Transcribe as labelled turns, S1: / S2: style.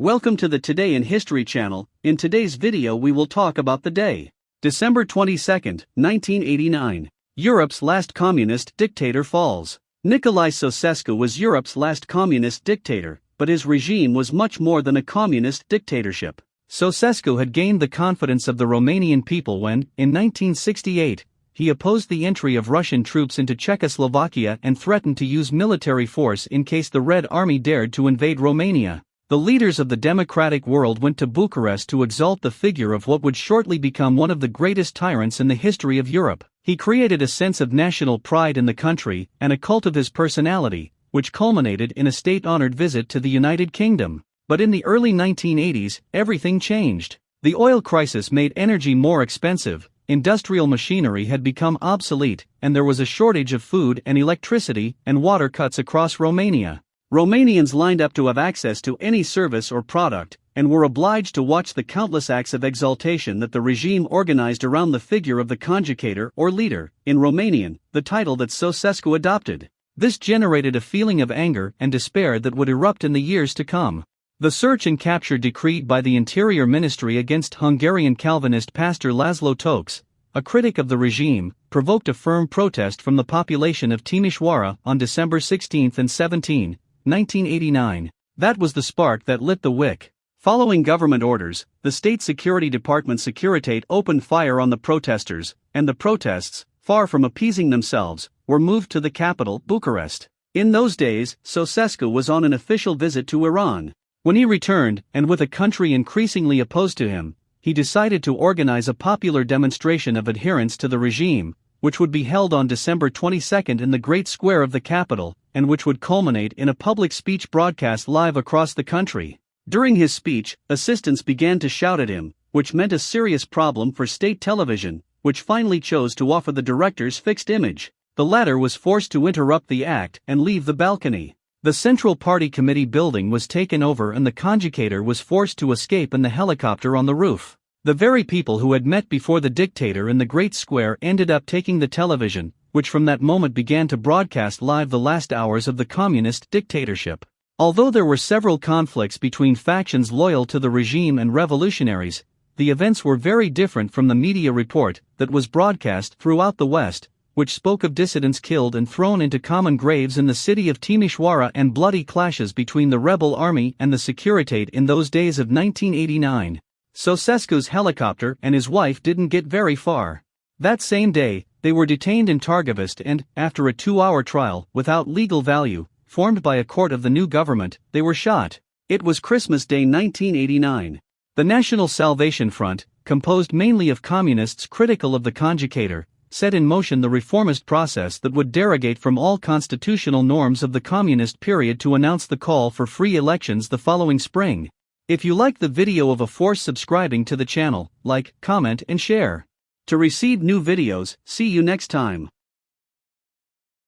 S1: Welcome to the Today in History channel. In today's video we will talk about the day. December 22, 1989. Europe's last communist dictator falls. Nicolae Ceausescu was Europe's last communist dictator, but his regime was much more than a communist dictatorship. Ceausescu had gained the confidence of the Romanian people when, in 1968, he opposed the entry of Russian troops into Czechoslovakia and threatened to use military force in case the Red Army dared to invade Romania. The leaders of the democratic world went to Bucharest to exalt the figure of what would shortly become one of the greatest tyrants in the history of Europe. He created a sense of national pride in the country and a cult of his personality, which culminated in a state-honored visit to the United Kingdom. But in the early 1980s, everything changed. The oil crisis made energy more expensive, industrial machinery had become obsolete, and there was a shortage of food and electricity and water cuts across Romania. Romanians lined up to have access to any service or product, and were obliged to watch the countless acts of exaltation that the regime organized around the figure of the conjugator or leader, in Romanian, the title that Ceausescu adopted. This generated a feeling of anger and despair that would erupt in the years to come. The search and capture decree by the Interior Ministry against Hungarian Calvinist pastor Laszlo Tokes, a critic of the regime, provoked a firm protest from the population of Timișoara on December 16 and 17, 1989. That was the spark that lit the wick. Following government orders, the State Security Department Securitate opened fire on the protesters, and the protests, far from appeasing themselves, were moved to the capital, Bucharest. In those days, Ceausescu was on an official visit to Iran. When he returned, and with a country increasingly opposed to him, he decided to organize a popular demonstration of adherence to the regime, which would be held on December 22 in the Great Square of the capital, and which would culminate in a public speech broadcast live across the country. During his speech, assistants began to shout at him, which meant a serious problem for state television, which finally chose to offer the director's fixed image. The latter was forced to interrupt the act and leave the balcony. The Central Party Committee building was taken over and the conjugator was forced to escape in the helicopter on the roof. The very people who had met before the dictator in the Great Square ended up taking the television, which from that moment began to broadcast live the last hours of the communist dictatorship. Although there were several conflicts between factions loyal to the regime and revolutionaries, the events were very different from the media report that was broadcast throughout the West, which spoke of dissidents killed and thrown into common graves in the city of Timișoara and bloody clashes between the rebel army and the Securitate in those days of 1989. Ceausescu's helicopter and his wife didn't get very far. That same day, they were detained in Targovist and, after a 2-hour trial, without legal value, formed by a court of the new government, they were shot. It was Christmas Day 1989. The National Salvation Front, composed mainly of communists critical of the conjugator, set in motion the reformist process that would derogate from all constitutional norms of the communist period to announce the call for free elections the following spring. If you liked the video of force subscribing to the channel, like, comment and share. To receive new videos, see you next time.